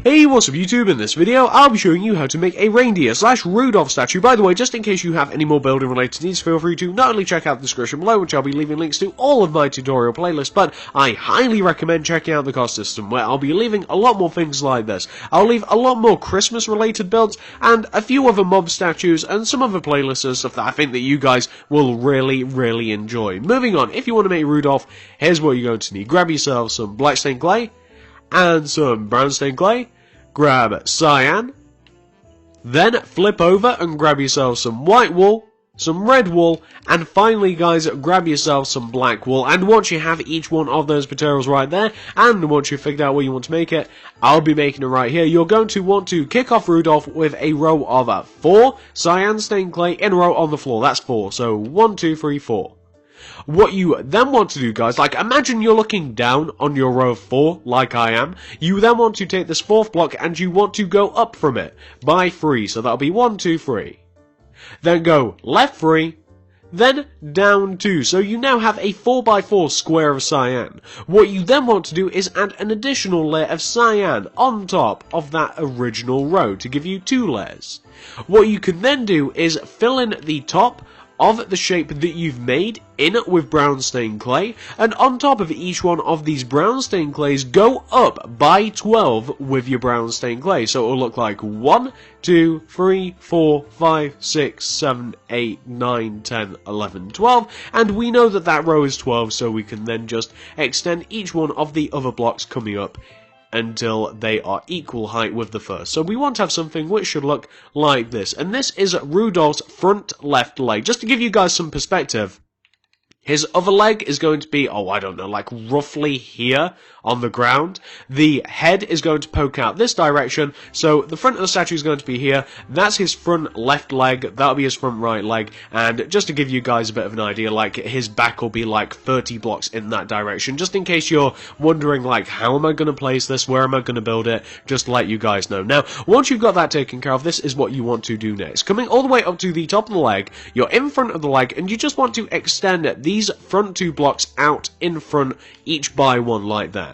Hey, what's up YouTube? In this video, I'll be showing you how to make a reindeer / Rudolph statue. By the way, just in case you have any more building related needs, feel free to not only check out the description below, which I'll be leaving links to all of my tutorial playlists, but I highly recommend checking out the cost system, where I'll be leaving a lot more things like this. I'll leave a lot more Christmas related builds, and a few other mob statues, and some other playlists and stuff that I think that you guys will really enjoy. Moving on, if you want to make Rudolph, here's what you're going to need. Grab yourself some black stained clay, and some brown stained clay. Grab cyan, then flip over and grab yourself some white wool, some red wool, and finally guys, grab yourself some black wool. And once you have each one of those materials right there, and once you've figured out where you want to make it, I'll be making it right here. You're going to want to kick off Rudolph with a row of 4 cyan stained clay in a row on the floor. That's 4, so 1, 2, 3, 4. What you then want to do, guys, like imagine you're looking down on your row of 4, like I am. You then want to take this 4th block and you want to go up from it by 3, so that'll be 1, 2, 3. Then go left 3, then down 2, so you now have a 4x4 square of cyan. What you then want to do is add an additional layer of cyan on top of that original row to give you 2 layers. What you can then do is fill in the top of the shape that you've made in with brown stained clay, and on top of each one of these brown stained clays, go up by 12 with your brown stained clay. So it'll look like 1, 2, 3, 4, 5, 6, 7, 8, 9, 10, 11, 12, and we know that that row is 12, so we can then just extend each one of the other blocks coming up until they are equal height with the first. So we want to have something which should look like this. And this is Rudolph's front left leg. Just to give you guys some perspective, his other leg is going to be, I don't know, like roughly here on the ground. The head is going to poke out this direction, so the front of the statue is going to be here. That's his front left leg, that'll be his front right leg, and just to give you guys a bit of an idea, like his back will be like 30 blocks in that direction. Just in case you're wondering, like, how am I going to place this, where am I going to build it, just to let you guys know. Now, once you've got that taken care of, this is what you want to do next. Coming all the way up to the top of the leg, you're in front of the leg, and you just want to extend these front 2 blocks out in front, each by 1 like that.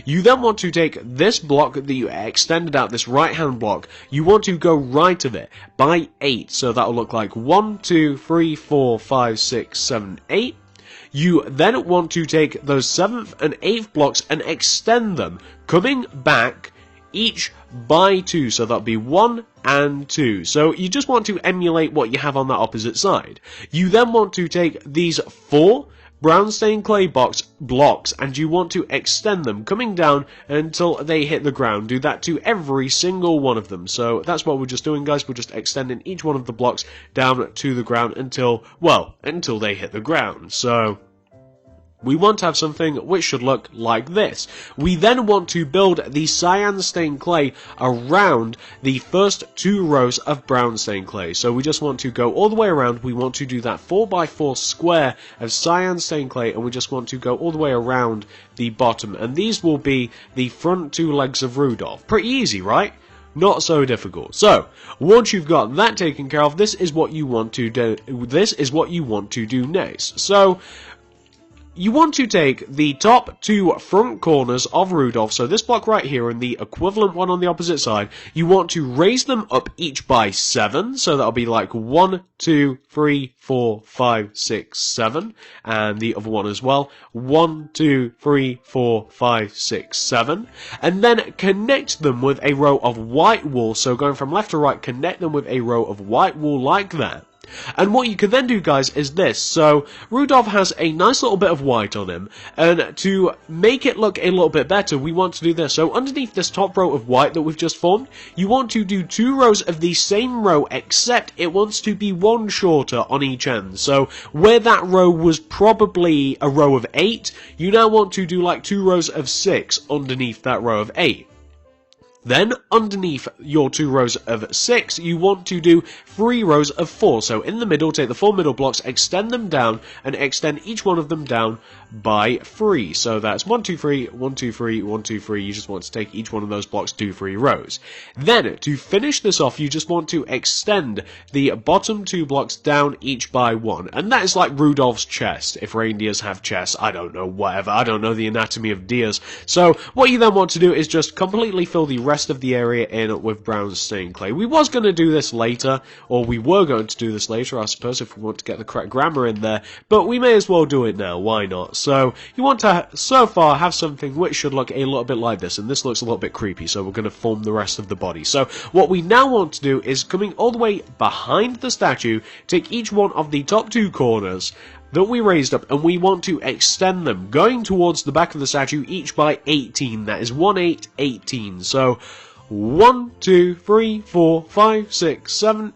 You then want to take this block that you extended out, this right hand block, you want to go right of it by 8, so that'll look like 1, 2, 3, 4, 5, 6, 7, 8. You then want to take those 7th and 8th blocks and extend them, coming back each by 2, so that'll be 1 and 2. So you just want to emulate what you have on that opposite side. You then want to take these 4 brown stained clay blocks and you want to extend them, coming down until they hit the ground. Do that to every single one of them. So that's what we're just doing, guys. We're just extending each one of the blocks down to the ground until they hit the ground. So we want to have something which should look like this. We then want to build the cyan stained clay around the first 2 rows of brown stained clay. So we just want to go all the way around. We want to do that 4x4 square of cyan stained clay, and we just want to go all the way around the bottom. And these will be the front 2 legs of Rudolph. Pretty easy, right? Not so difficult. So, once you've got that taken care of, this is what you want to do. This is what you want to do next. So, you want to take the top 2 front corners of Rudolph, so this block right here and the equivalent one on the opposite side, you want to raise them up each by 7, so that'll be like 1, 2, 3, 4, 5, 6, 7, and the other one as well, 1, 2, 3, 4, 5, 6, 7, and then connect them with a row of white wool, so going from left to right, connect them with a row of white wool like that. And what you can then do, guys, is this. So, Rudolph has a nice little bit of white on him, and to make it look a little bit better, we want to do this. So, underneath this top row of white that we've just formed, you want to do 2 rows of the same row, except it wants to be 1 shorter on each end. So, where that row was probably a row of 8, you now want to do like 2 rows of 6 underneath that row of 8. Then, underneath your 2 rows of 6, you want to do 3 rows of 4. So in the middle, take the 4 middle blocks, extend them down, and extend each one of them down by 3. So that's 1, 2, 3, 1, 2, 3, 1, 2, 3. You just want to take each one of those blocks 2, 3 rows. Then, to finish this off, you just want to extend the bottom 2 blocks down each by 1. And that is like Rudolph's chest. If reindeers have chests, I don't know, whatever. I don't know the anatomy of deers. So what you then want to do is just completely fill the rest rest of the area in with brown stained clay. We was going to do this later, or we were going to do this later, I suppose, if we want to get the correct grammar in there, but we may as well do it now, why not? So, you want to, so far, have something which should look a little bit like this, and this looks a little bit creepy, so we're going to form the rest of the body. So, what we now want to do is, coming all the way behind the statue, take each one of the top two corners that we raised up, and we want to extend them, going towards the back of the statue, each by 18. That is 1, 8, 18. So, 1, 2, 3, 4, 5, 6, 7...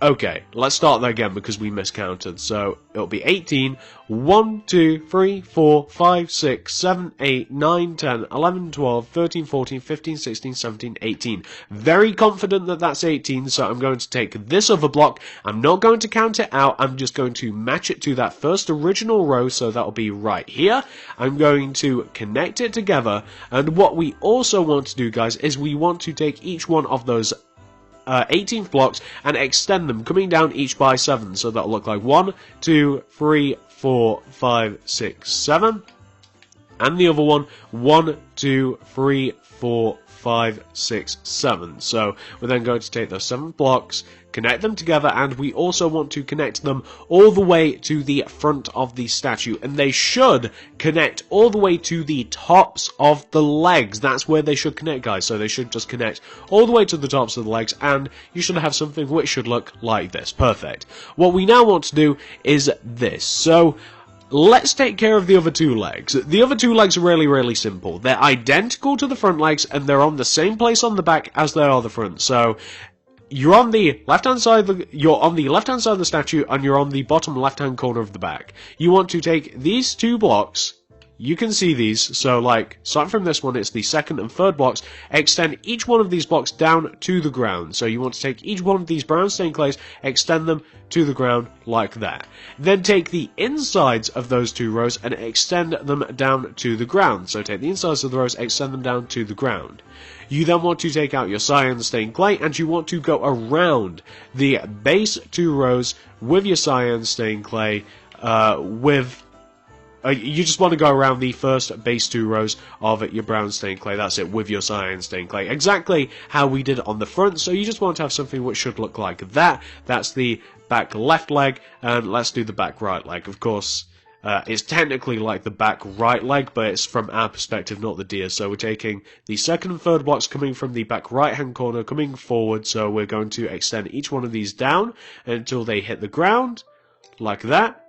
Okay, let's start that again because we miscounted. So, it'll be 18. 1, 2, 3, 4, 5, 6, 7, 8, 9, 10, 11, 12, 13, 14, 15, 16, 17, 18. Very confident that that's 18, so I'm going to take this other block. I'm not going to count it out. I'm just going to match it to that first original row, so that'll be right here. I'm going to connect it together, and what we also want to do, guys, is we want to take each one of those 18th blocks and extend them, coming down each by 7. So that'll look like 1, 2, 3, 4, 5, 6, 7. And the other one, 1, 2, 3, 4, 5, 6, 7. So we're then going to take those 7 blocks, connect them together, and we also want to connect them all the way to the front of the statue, and they should connect all the way to the tops of the legs. That's where they should connect, guys, so they should just connect all the way to the tops of the legs, and you should have something which should look like this. Perfect. What we now want to do is this. So let's take care of the other two legs. The other two legs are really, really simple. They're identical to the front legs, and they're on the same place on the back as they are the front. So you're on the left-hand side of the statue, and you're on the bottom left-hand corner of the back. You want to take these two blocks. You can see these, so like, starting from this one, it's the second and third blocks, extend each one of these blocks down to the ground. So you want to take each one of these brown stained clays, extend them to the ground like that. Then take the insides of those two rows and extend them down to the ground. So take the insides of the rows, extend them down to the ground. You then want to take out your cyan stained clay, and you want to go around the base two rows with your cyan stained clay, you just want to go around the first base two rows of your brown stained clay. That's it, with your cyan stained clay. Exactly how we did it on the front, so you just want to have something which should look like that. That's the back left leg, and let's do the back right leg. Of course, it's technically like the back right leg, but it's from our perspective, not the deer. So we're taking the second and third blocks coming from the back right hand corner, coming forward, so we're going to extend each one of these down until they hit the ground, like that.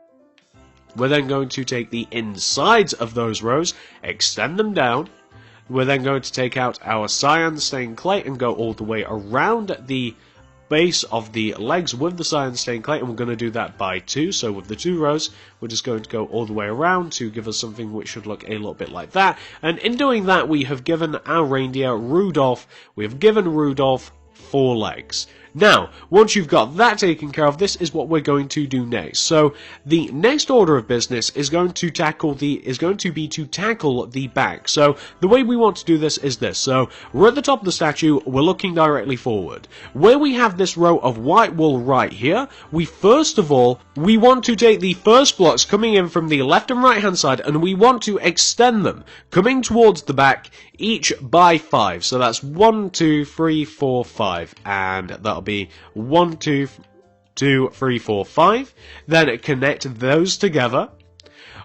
We're then going to take the insides of those rows, extend them down. We're then going to take out our cyan stained clay and go all the way around the base of the legs with the cyan stained clay, and we're going to do that by 2. So with the 2 rows, we're just going to go all the way around to give us something which should look a little bit like that. And in doing that, we have given our reindeer Rudolph, 4 legs. Now, once you've got that taken care of, this is what we're going to do next. So, the next order of business is going to be to tackle the back. So, the way we want to do this is this. So, we're at the top of the statue, we're looking directly forward. Where we have this row of white wool right here, we want to take the first blocks coming in from the left and right hand side, and we want to extend them, coming towards the back, each by 5. So that's 1, 2, 3, 4, 5, and that'll be 1, 2, 3, 4, 5. Then connect those together.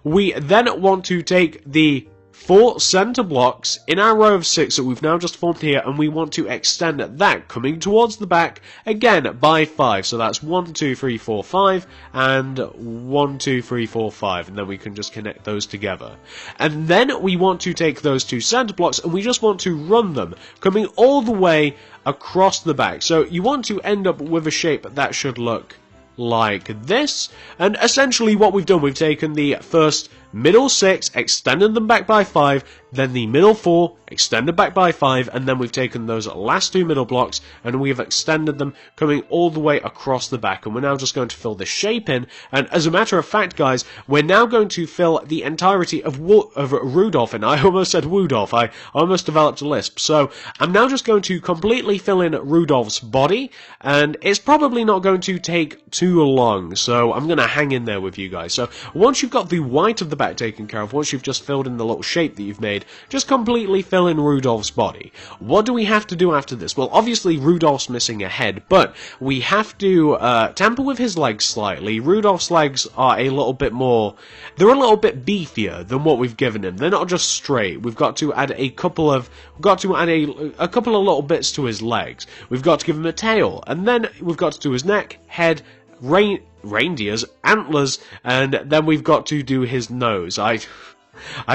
We then want to take the 4 center blocks in our row of 6 that we've now just formed here, and we want to extend that coming towards the back again by 5. So that's 1, 2, 3, 4, 5, and 1, 2, 3, 4, 5, and then we can just connect those together. And then we want to take those 2 center blocks, and we just want to run them coming all the way across the back. So you want to end up with a shape that should look like this, and essentially what we've done, we've taken the first middle 6, extended them back by 5, then the middle 4, extended back by 5, and then we've taken those last 2 middle blocks and we've extended them coming all the way across the back, and we're now just going to fill this shape in. And as a matter of fact, guys, we're now going to fill the entirety of Rudolph in. I almost said Woodolph, I almost developed a lisp. So I'm now just going to completely fill in Rudolph's body, and it's probably not going to take too long, so I'm going to hang in there with you guys. So once you've got the white of the back back taken care of, once you've just filled in the little shape that you've made, just completely fill in Rudolph's body. What do we have to do after this? Well, obviously Rudolph's missing a head, but we have to tamper with his legs slightly. Rudolph's legs are a little bit more, they're a little bit beefier than what we've given him. They're not just straight. We've got to add a couple of little bits to his legs. We've got to give him a tail, and then we've got to do his neck, head, reindeers, antlers, and then we've got to do his nose. I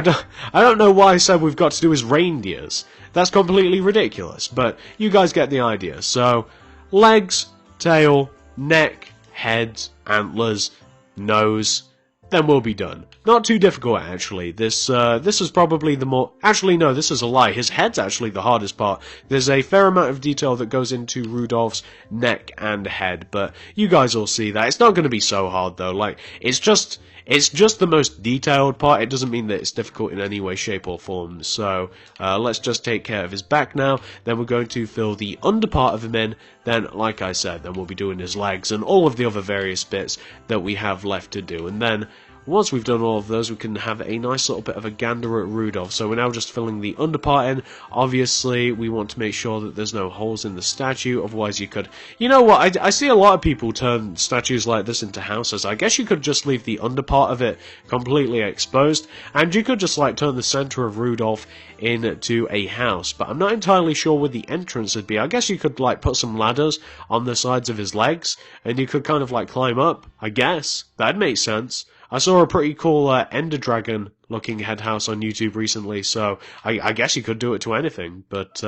don't know why I said we've got to do his reindeers. That's completely ridiculous, but you guys get the idea. So, legs, tail, neck, head, antlers, nose, then we'll be done. Not too difficult, actually. This is probably the more... Actually, no, this is a lie. His head's actually the hardest part. There's a fair amount of detail that goes into Rudolph's neck and head, but you guys will see that. It's not going to be so hard, though. Like, it's just the most detailed part. It doesn't mean that it's difficult in any way, shape, or form. So, let's just take care of his back now. Then we're going to fill the under part of him in. Then, like I said, then we'll be doing his legs and all of the other various bits that we have left to do. And then, once we've done all of those, we can have a nice little bit of a gander at Rudolph. So we're now just filling the under part in. Obviously, we want to make sure that there's no holes in the statue, otherwise you could... You know what, I see a lot of people turn statues like this into houses. I guess you could just leave the under part of it completely exposed, and you could just, like, turn the center of Rudolph into a house. But I'm not entirely sure where the entrance would be. I guess you could, like, put some ladders on the sides of his legs, and you could kind of, like, climb up. I guess. That'd make sense. I saw a pretty cool Ender Dragon looking head house on YouTube recently, so I guess you could do it to anything. But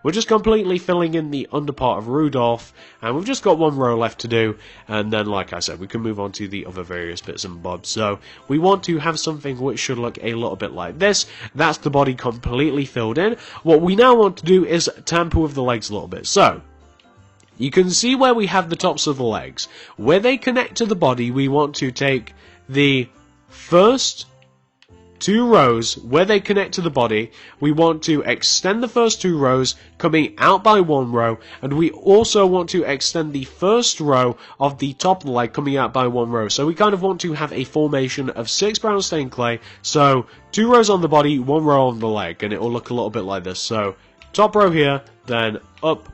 we're just completely filling in the under part of Rudolph, and we've just got one row left to do, and then, like I said, we can move on to the other various bits and bobs. So we want to have something which should look a little bit like this. That's the body completely filled in. What we now want to do is tamper with the legs a little bit. So you can see where we have the tops of the legs. Where they connect to the body, we want to take the first two rows where they connect to the body. We want to extend the first two rows coming out by one row, and we also want to extend the first row of the top of the leg coming out by one row. So we kind of want to have a formation of 6 brown stained clay. So 2 rows on the body, 1 row on the leg, and it will look a little bit like this. So top row here, then up,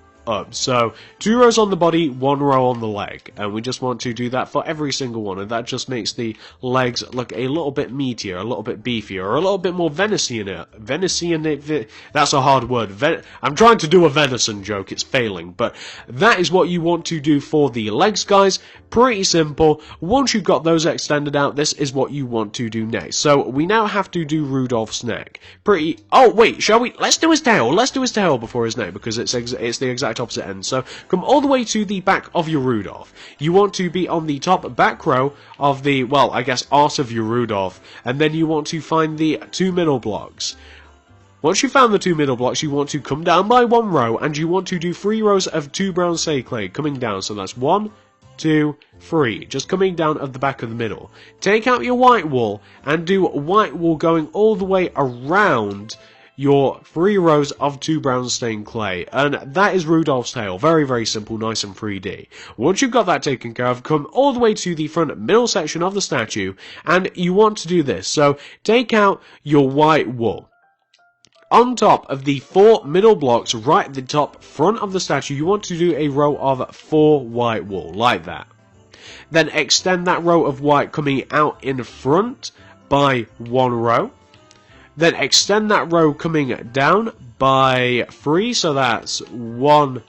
so 2 rows on the body, 1 row on the leg, and we just want to do that for every single one, and that just makes the legs look a little bit meatier, a little bit beefier, or a little bit more venison. That's a hard word. I'm trying to do a venison joke, it's failing, but that is what you want to do for the legs, guys. Pretty simple. Once you've got those extended out, this is what you want to do next. So we now have to do Rudolph's neck. Oh wait, shall we? Let's do his tail. Let's do his tail before his neck, because it's the exact opposite end. So come all the way to the back of your Rudolph. You want to be on the top back row of the, well, I guess, arse of your Rudolph, and then you want to find the 2 middle blocks. Once you've found the 2 middle blocks, you want to come down by 1 row, and you want to do 3 rows of 2 brown stained clay coming down. So that's 1, 2, 3, just coming down at the back of the middle. Take out your white wool and do white wool going all the way around your 3 rows of 2 brown stained clay, and that is Rudolph's tail. Very, very simple, nice and 3D. Once you've got that taken care of, come all the way to the front middle section of the statue, and you want to do this. So take out your white wool. On top of the 4 middle blocks, right at the top front of the statue, you want to do a row of 4 white wool, like that. Then extend that row of white coming out in front by 1 row. Then extend that row coming down by 3, so that's 1,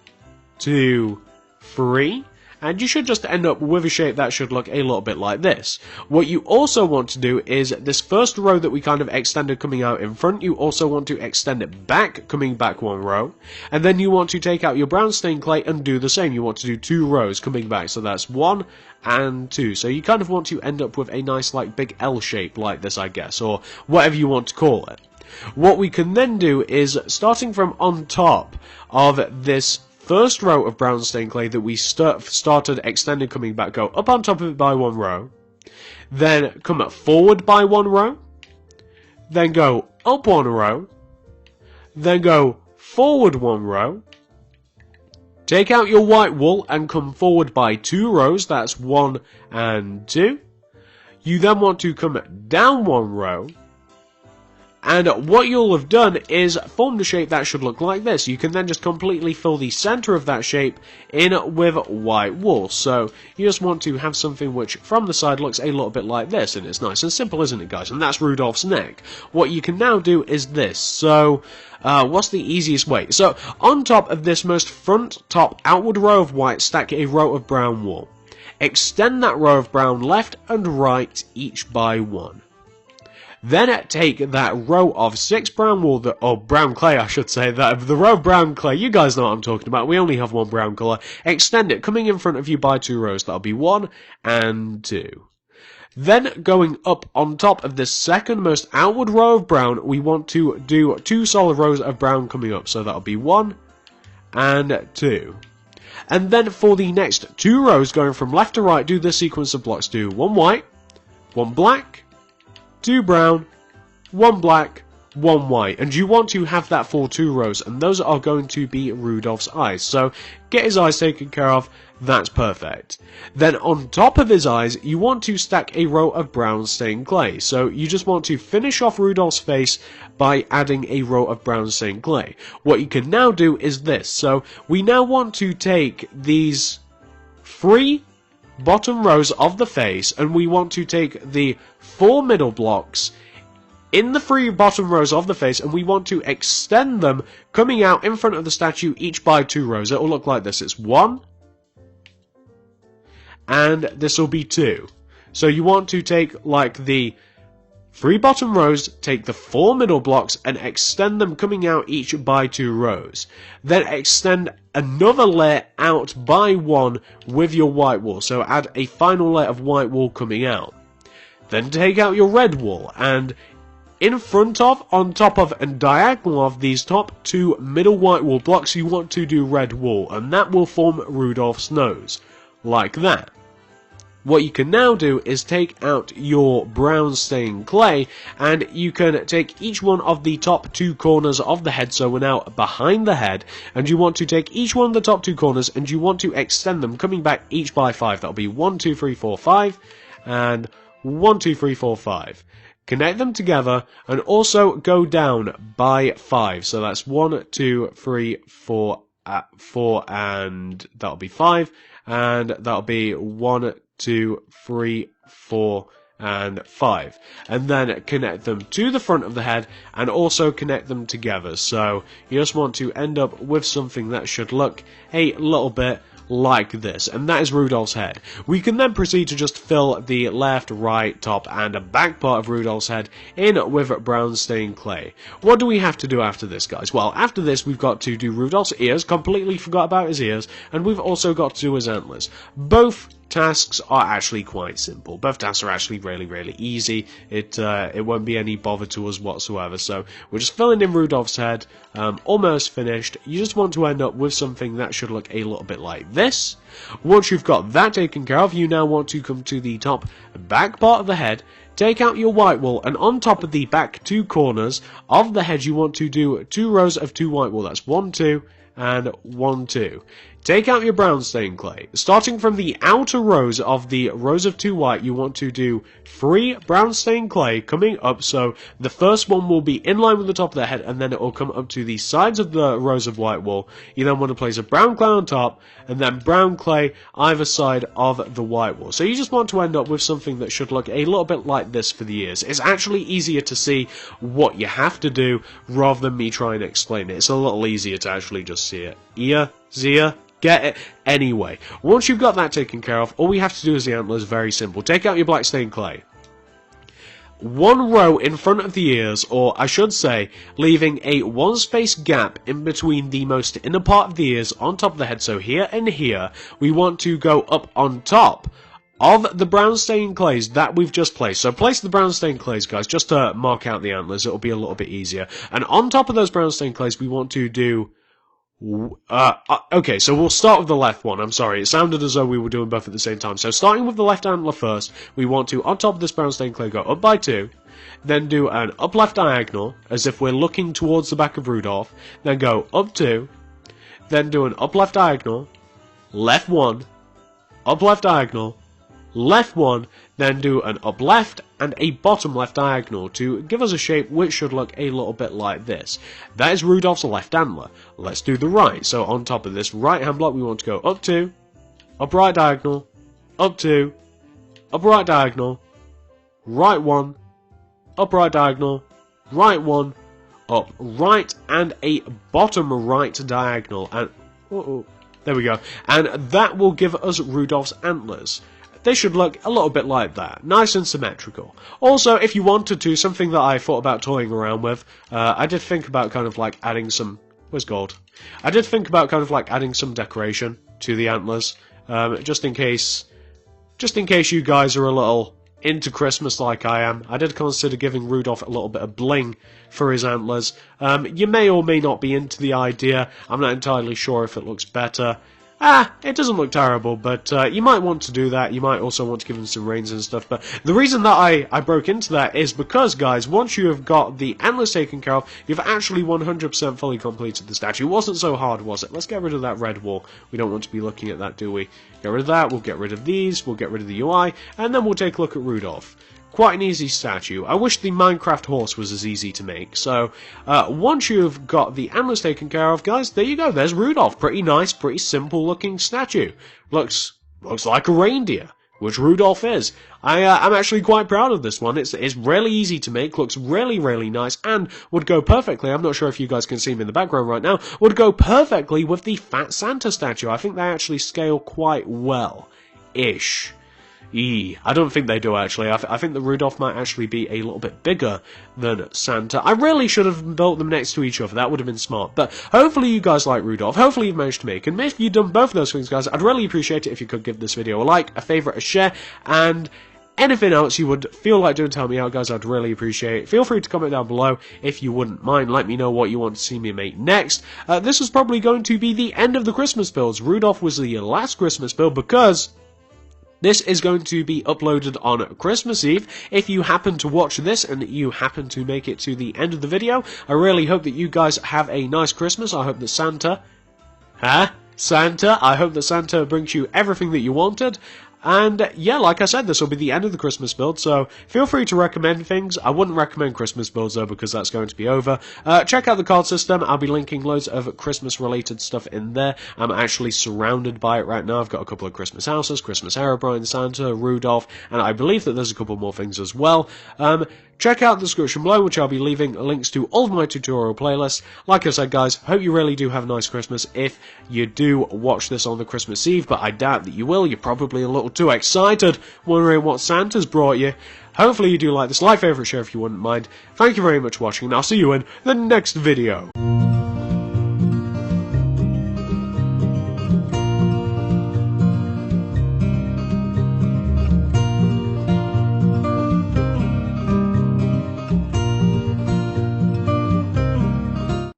2, 3. And you should just end up with a shape that should look a little bit like this. What you also want to do is this first row that we kind of extended coming out in front, you also want to extend it back, coming back 1 row. And then you want to take out your brown stained clay and do the same. You want to do 2 rows coming back, so that's 1 and 2. So you kind of want to end up with a nice, like, big L shape like this, I guess, or whatever you want to call it. What we can then do is, starting from on top of this first row of brown stained clay that we started extending coming back, go up on top of it by 1 row, then come forward by 1 row, then go up 1 row, then go forward 1 row, take out your white wool and come forward by 2 rows, that's 1 and 2. You then want to come down one row, and what you'll have done is formed a shape that should look like this. You can then just completely fill the center of that shape in with white wool. So you just want to have something which from the side looks a little bit like this, and it's nice and simple, isn't it, guys? And that's Rudolph's neck. What you can now do is this. So what's the easiest way? So on top of this most front top outward row of white, stack a row of brown wool. Extend that row of brown left and right, each by one. Then take that row of 6 brown wool, or brown clay I should say, the row of brown clay, you guys know what I'm talking about, we only have one brown colour, extend it, coming in front of you by 2 rows, that'll be 1 and 2. Then going up on top of this second most outward row of brown, we want to do 2 solid rows of brown coming up, so that'll be 1 and 2. And then for the next 2 rows going from left to right, do this sequence of blocks, do 1 white, 1 black, 2 brown, 1 black, 1 white, and you want to have that for 2 rows, and those are going to be Rudolph's eyes. So get his eyes taken care of, that's perfect. Then on top of his eyes, you want to stack a row of brown stained clay. So you just want to finish off Rudolph's face by adding a row of brown stained clay. What you can now do is this. So we now want to take these 3 bottom rows of the face, and we want to take the 4 middle blocks in the 3 bottom rows of the face, and we want to extend them coming out in front of the statue each by 2 rows. It will look like this. It's 1 and this will be 2. So you want to take like the 3 bottom rows, take the 4 middle blocks and extend them coming out each by 2 rows. Then extend another layer out by 1 with your white wool. So add a final layer of white wool coming out. Then take out your red wool, and in front of, on top of, and diagonal of these top 2 middle white wool blocks, you want to do red wool, and that will form Rudolph's nose, like that. What you can now do is take out your brown stained clay, and you can take each one of the top 2 corners of the head, so we're now behind the head, and you want to take each one of the top 2 corners and you want to extend them coming back each by 5. That'll be 1, 2, 3, 4, 5, and 1, 2, 3, 4, 5. Connect them together and also go down by 5. So that's 1, 2, 3, 4, 4, and that'll be 5, and that'll be 1, 2, 3, 4, and 5. And then connect them to the front of the head and also connect them together. So you just want to end up with something that should look a little bit like this, and that is Rudolph's head. We can then proceed to just fill the left, right, top, and back part of Rudolph's head in with brown stained clay. What do we have to do after this, guys? Well, after this, we've got to do Rudolph's ears. Completely forgot about his ears, and we've also got to do his antlers. Both tasks are actually quite simple. Both tasks are actually really easy. It won't be any bother to us whatsoever. So we're just filling in Rudolph's head, almost finished. You just want to end up with something that should look a little bit like this. Once you've got that taken care of, you now want to come to the top back part of the head, take out your white wool, and on top of the back 2 corners of the head, you want to do 2 rows of 2 white wool. That's 1, 2, and 1, 2. Take out your brown stained clay. Starting from the outer rows of the rows of 2 white, you want to do 3 brown stained clay coming up, so the first one will be in line with the top of the head, and then it will come up to the sides of the rows of white wool. You then want to place a brown clay on top, and then brown clay either side of the white wool. So you just want to end up with something that should look a little bit like this for the ears. It's actually easier to see what you have to do rather than me trying to explain it. It's a little easier to actually just see it. Ear, zia, get it? Anyway, once you've got that taken care of, all we have to do is the antlers. Very simple. Take out your black stained clay. 1 row in front of the ears, or I should say, leaving a 1 space gap in between the most inner part of the ears on top of the head. So here and here, we want to go up on top of the brown stained clays that we've just placed. So place the brown stained clays, guys, just to mark out the antlers. It'll be a little bit easier. And on top of those brown stained clays, we want to do okay, so we'll start with the left one. I'm sorry, it sounded as though we were doing both at the same time. So starting with the left antler first, we want to, on top of this brown stained clay, go up by 2, then do an up left diagonal, as if we're looking towards the back of Rudolph, then go up 2, then do an up left diagonal, left 1, up left diagonal, left 1, then do an up left and a bottom left diagonal to give us a shape which should look a little bit like this. That is Rudolph's left antler. Let's do the right. So on top of this right hand block we want to go up 2, up right diagonal, up 2, up right diagonal, right 1, up right diagonal, right 1, up right and a bottom right diagonal, and there we go, and that will give us Rudolph's antlers. They should look a little bit like that, nice and symmetrical. Also, if you wanted to, something that I thought about toying around with, I did think about kind of like adding some, where's gold? I did think about kind of like adding some decoration to the antlers, just in case you guys are a little into Christmas like I am. I did consider giving Rudolph a little bit of bling for his antlers. You may or may not be into the idea. I'm not entirely sure if it looks better. It doesn't look terrible, but you might want to do that. You might also want to give him some reins and stuff. But the reason that I broke into that is because, guys, once you have got the antlers taken care of, you've actually 100% fully completed the statue. It wasn't so hard, was it? Let's get rid of that red wall. We don't want to be looking at that, do we? Get rid of that, we'll get rid of these, we'll get rid of the UI, and then we'll take a look at Rudolph. Quite an easy statue. I wish the Minecraft horse was as easy to make. So, once you've got the antlers taken care of, guys, there you go. There's Rudolph. Pretty nice, pretty simple looking statue. Looks like a reindeer, which Rudolph is. I'm actually quite proud of this one. It's really easy to make, looks really, really nice, and would go perfectly, I'm not sure if you guys can see me in the background right now, would go perfectly with the Fat Santa statue. I think they actually scale quite well-ish. I don't think they do, actually. I think the Rudolph might actually be a little bit bigger than Santa. I really should have built them next to each other. That would have been smart. But hopefully you guys like Rudolph. Hopefully you've managed to make him. If you've done both of those things, guys, I'd really appreciate it if you could give this video a like, a favourite, a share, and anything else you would feel like doing to help me out, guys, I'd really appreciate it. Feel free to comment down below if you wouldn't mind. Let me know what you want to see me make next. This was probably going to be the end of the Christmas builds. Rudolph was the last Christmas build because this is going to be uploaded on Christmas Eve. If you happen to watch this and you happen to make it to the end of the video, I really hope that you guys have a nice Christmas. I hope that I hope that Santa brings you everything that you wanted. And yeah, like I said, this will be the end of the Christmas build, so feel free to recommend things. I wouldn't recommend Christmas builds though, because that's going to be over. Check out the card system. I'll be linking loads of Christmas related stuff in there. I'm actually surrounded by it right now. I've got a couple of Christmas houses, Christmas Herobrine, Santa, Rudolph, and I believe that there's a couple more things as well. Check out the description below, which I'll be leaving links to all of my tutorial playlists. Like I said, guys, hope you really do have a nice Christmas if you do watch this on the Christmas Eve, but I doubt that you will. You're probably a little too excited, wondering what Santa's brought you. Hopefully you do like this. Like, favourite, share if you wouldn't mind. Thank you very much for watching, and I'll see you in the next video.